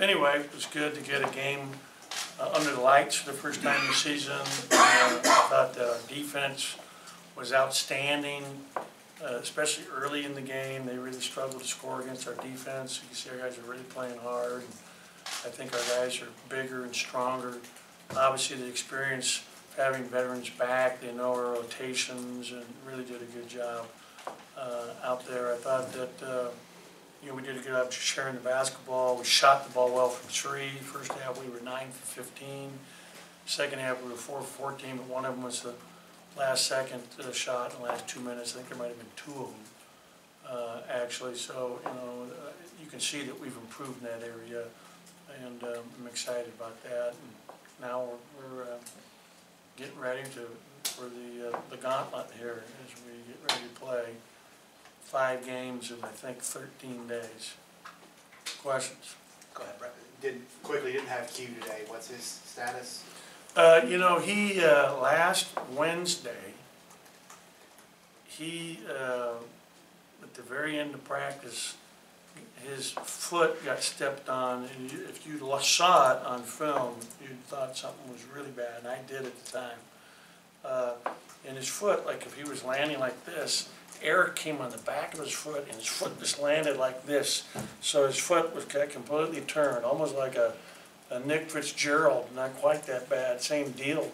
anyway, it was good to get a game under the lights for the first time this season. I thought that our defense was outstanding, especially early in the game. They really struggled to score against our defense. You can see our guys are really playing hard. I think our guys are bigger and stronger. Obviously, the experience of having veterans back, they know our rotations, and really did a good job out there. I thought that we did a good job sharing the basketball. We shot the ball well from three. First half we were 9 for 15. Second half we were 4 for 14, but one of them was the last second shot in the last 2 minutes. I think there might have been 2 of them actually. So you can see that we've improved in that area, and I'm excited about that. And now we're getting ready for the gauntlet here as we get ready to play 5 games in, I think, 13 days. Questions? Go ahead, Brett. Didn't have Q today. What's his status? He last Wednesday, he at the very end of practice, his foot got stepped on, and if you saw it on film, you'd thought something was really bad, and I did at the time. And his foot, like if he was landing like this, air came on the back of his foot, and his foot just landed like this. So his foot was completely turned, almost like a Nick Fitzgerald, not quite that bad, same deal.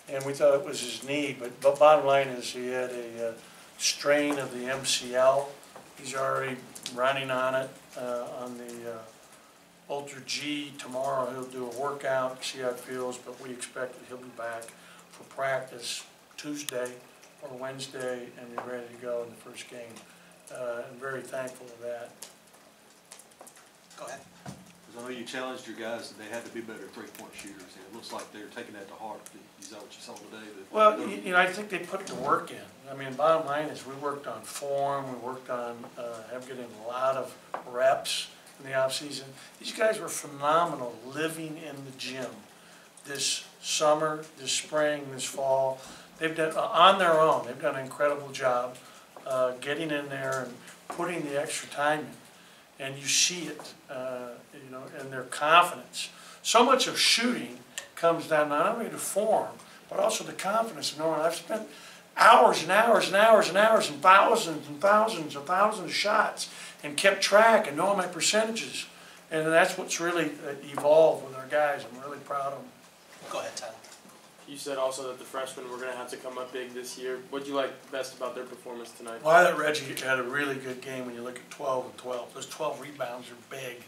And we thought it was his knee, but bottom line is he had a strain of the MCL. He's already running on it on the Ultra G. Tomorrow he'll do a workout, see how it feels, but we expect that he'll be back for practice Tuesday or Wednesday and be ready to go in the first game. I'm very thankful for that. Go ahead. I know you challenged your guys that they had to be better 3-point shooters, and it looks like they're taking that to heart. Is that what you saw today? Well, I think they put the work in. I mean, bottom line is we worked on form, we worked on getting a lot of reps in the off season. These guys were phenomenal living in the gym this summer, this spring, this fall. They've done, on their own, they've done an incredible job getting in there and putting the extra time in. And you see it, in their confidence. So much of shooting comes down not only to form, but also the confidence of knowing I've spent hours and hours and hours and hours and thousands and thousands and thousands of shots and kept track and knowing my percentages. And that's what's really evolved with our guys. I'm really proud of them. Go ahead, Tyler. You said also that the freshmen were going to have to come up big this year. What did you like best about their performance tonight? Well, I thought Reggie had a really good game when you look at 12 and 12. Those 12 rebounds are big.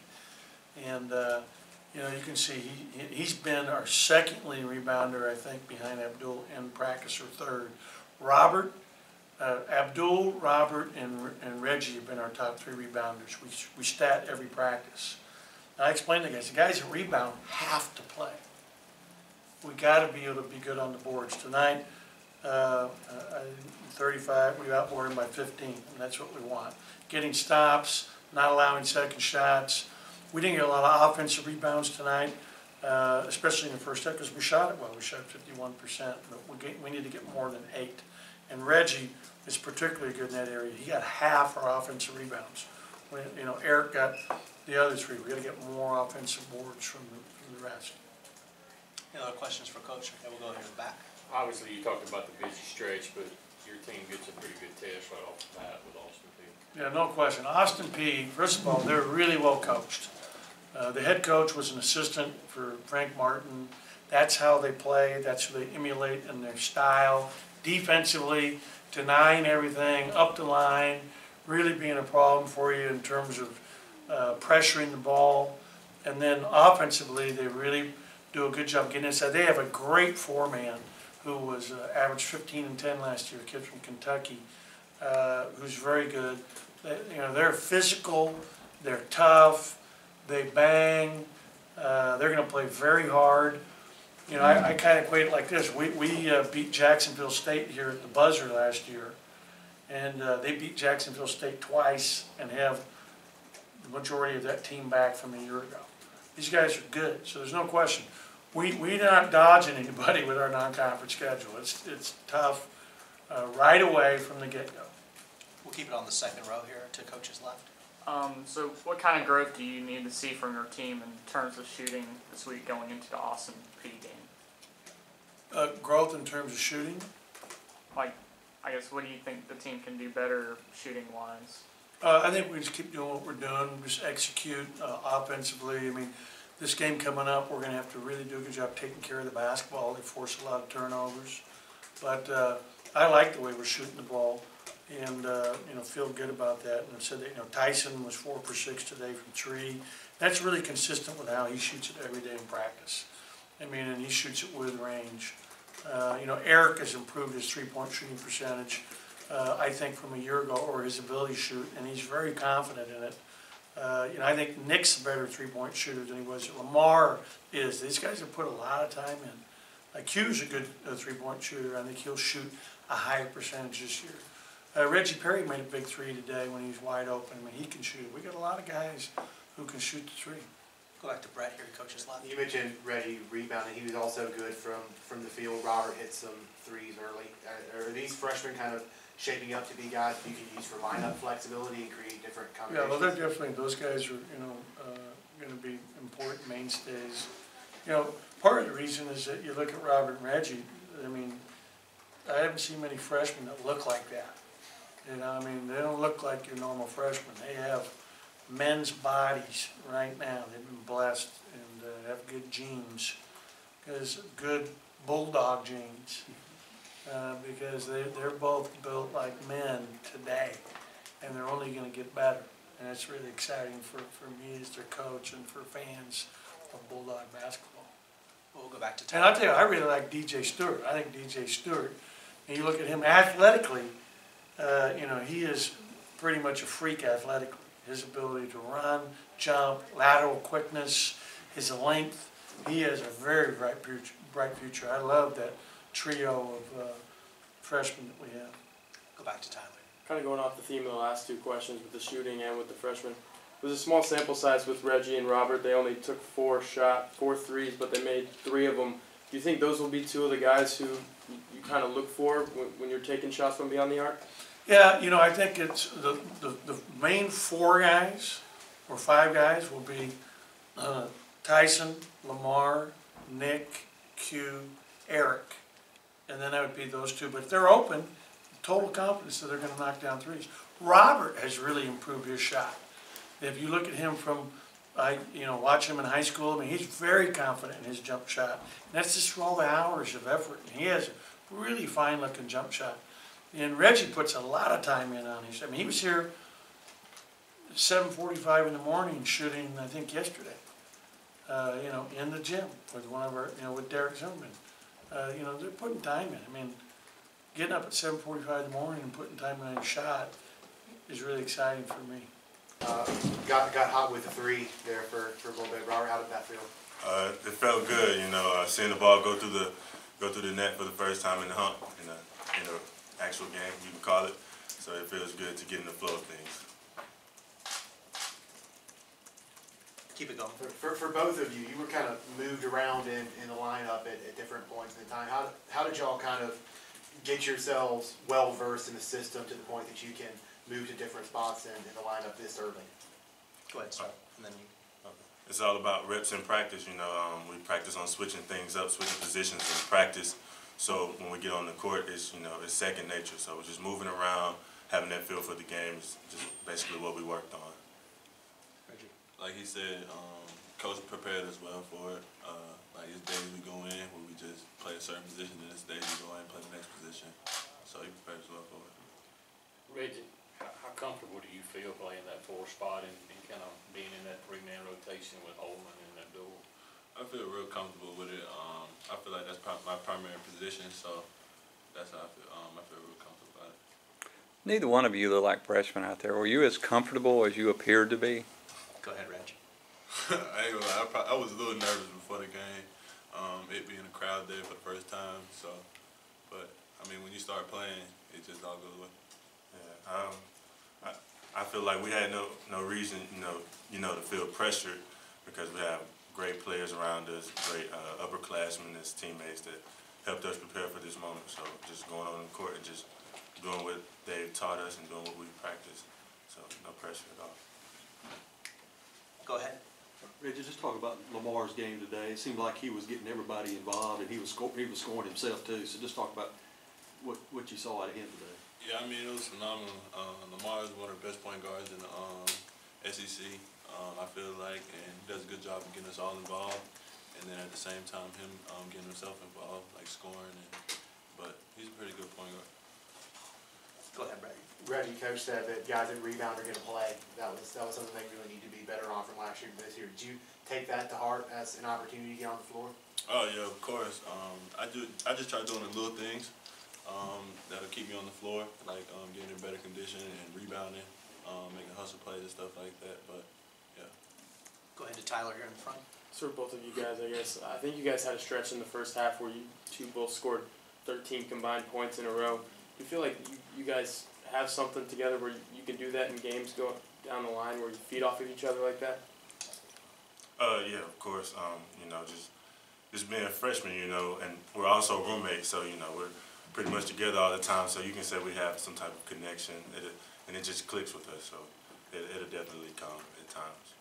And, you can see he's been our second leading rebounder, I think, behind Abdul in practice, or third. Abdul, Robert, and Reggie have been our top 3 rebounders. We stat every practice. And I explained to the guys that rebound have to play. We got to be able to be good on the boards. Tonight, 35, we outboarded them by 15, and that's what we want. Getting stops, not allowing second shots. We didn't get a lot of offensive rebounds tonight, especially in the first half, because we shot it well. We shot 51%, but we need to get more than 8. And Reggie is particularly good in that area. He got half our offensive rebounds. Eric got the other 3. We got to get more offensive boards from the rest. Any other questions for Coach? Okay, we'll go here to the back. Obviously, you talked about the busy stretch, but your team gets a pretty good test right off the bat with Austin Peay. Yeah, no question. Austin Peay, first of all, they're really well coached. The head coach was an assistant for Frank Martin. That's how they play. That's who they emulate in their style. Defensively, denying everything, up the line, really being a problem for you in terms of pressuring the ball. And then offensively, they really do a good job getting inside. They have a great 4-man who was averaged 15 and 10 last year, a kid from Kentucky, who's very good. They're physical, they're tough, they bang, they're going to play very hard. I kind of equate it like this. We beat Jacksonville State here at the buzzer last year, and they beat Jacksonville State twice and have the majority of that team back from a year ago. These guys are good, so there's no question. We're not dodging anybody with our non-conference schedule. It's tough right away from the get-go. We'll keep it on the second row here to Coach's left. So what kind of growth do you need to see from your team in terms of shooting this week going into the Austin P game? Growth in terms of shooting? Like, I guess, what do you think the team can do better shooting-wise? I think we just keep doing what we're doing, just execute offensively. I mean, this game coming up, we're going to have to really do a good job taking care of the basketball. They force a lot of turnovers. But I like the way we're shooting the ball and, feel good about that. And I said that, Tyson was 4 for 6 today from 3. That's really consistent with how he shoots it every day in practice. I mean, and he shoots it with range. Eric has improved his three-point shooting percentage, I think, from a year ago, or his ability to shoot, and he's very confident in it. I think Nick's a better three-point shooter than he was. Lamar is. These guys have put a lot of time in. Q's a good three-point shooter. I think he'll shoot a higher percentage this year. Reggie Perry made a big 3 today when he was wide open. I mean, he can shoot it. We got a lot of guys who can shoot the 3. Go back to Brett here, coach's left. You mentioned Reggie rebounding. He was also good from the field. Robert hit some threes early. Are these freshmen kind of shaping up to be guys you can use for lineup flexibility and create different Yeah, combinations? well, they're definitely, those guys are, going to be important mainstays. Part of the reason is that you look at Robert and Reggie, I mean, I haven't seen many freshmen that look like that. They don't look like your normal freshmen. They have men's bodies right now. They've been blessed and have good genes, good bulldog genes, because they're both built like men today, and they're only going to get better. And it's really exciting for me as their coach and for fans of Bulldog basketball. We'll go back to And I'll tell you, I really like DJ Stewart. I think DJ Stewart, and you look at him athletically, he is pretty much a freak athletically. His ability to run, jump, lateral quickness, his length. He has a very bright future. I love that trio of freshmen that we have. Go back to Tyler. Kind of going off the theme of the last 2 questions with the shooting and with the freshmen. It was a small sample size with Reggie and Robert. They only took 4 threes, but they made 3 of them. Do you think those will be 2 of the guys who you kind of look for when you're taking shots from beyond the arc? Yeah, I think it's the main 4 guys or 5 guys will be Tyson, Lamar, Nick, Q, Eric, and then that would be those 2. But if they're open, total confidence that they're going to knock down threes. Robert has really improved his shot. If you look at him from, watch him in high school, he's very confident in his jump shot. And that's just for all the hours of effort. And he has a really fine-looking jump shot. And Reggie puts a lot of time in on his. He was here at 7:45 in the morning shooting, I think, yesterday. In the gym with one of our, with Derek Zimmerman. They're putting time in. Getting up at 7:45 in the morning and putting time in a shot is really exciting for me. Got hot with the 3 there for a little bit. Robert, how did that feel? It felt good, seeing the ball go through the net for the first time in the hump in a actual game, you can call it. So it feels good to get in the flow of things. Keep it going. For both of you, you were kind of moved around in the lineup at different points in time. How did y'all kind of get yourselves well versed in the system to the point that you can move to different spots in the lineup this early? Go ahead, start, and then you. It's all about reps in practice. We practice on switching things up, switching positions in practice. So when we get on the court, it's second nature. So just moving around, having that feel for the game is just basically what we worked on. Reggie. Like he said, coach prepared us well for it. Like it's days we go in where we just play a certain position, and it's days we go in and play the next position. So he prepared us well for it. Reggie, how comfortable do you feel playing that 4 spot and kind of being in that 3-man rotation with Holman and Abdul? I feel real comfortable with it. I feel like that's my primary position, so that's how I feel. I feel real comfortable about it. Neither one of you look like freshmen out there. Were you as comfortable as you appeared to be? Go ahead, Reggie. I ain't gonna lie, I was a little nervous before the game, it being a crowd there for the first time. So, but when you start playing, it just all goes away. Yeah, I feel like we had no reason, to feel pressured because we have great players around us, great upperclassmen as teammates that helped us prepare for this moment. So just going on the court and just doing what they've taught us and doing what we practice. So no pressure at all. Go ahead. Reggie, just talk about Lamar's game today. It seemed like he was getting everybody involved, and he was scoring himself too. So just talk about what you saw out of him today. Yeah, I mean, it was phenomenal. Lamar is one of the best point guards in the SEC, I feel like, and he does a good job of getting us all involved. And then at the same time, him getting himself involved, like scoring. But he's a pretty good point guard. Go ahead, Brad. Reggie, coach said that guys that rebound are going to play. That was something they really need to be better on from last year to this year. Did you take that to heart as an opportunity to get on the floor? Oh yeah, of course. I just try doing the little things that'll keep me on the floor, like getting in better condition and rebounding, making hustle plays and stuff like that. But yeah. Go ahead to Tyler here in the front. For both of you guys, I guess. I think you guys had a stretch in the first half where you two both scored 13 combined points in a row. Do you feel like you guys have something together where you can do that in games going down the line where you feed off of each other like that? Yeah, of course. You know, just being a freshman, you know, and we're also roommates, so you know we're pretty much together all the time. So you can say we have some type of connection, and it just clicks with us. So it'll definitely come at times.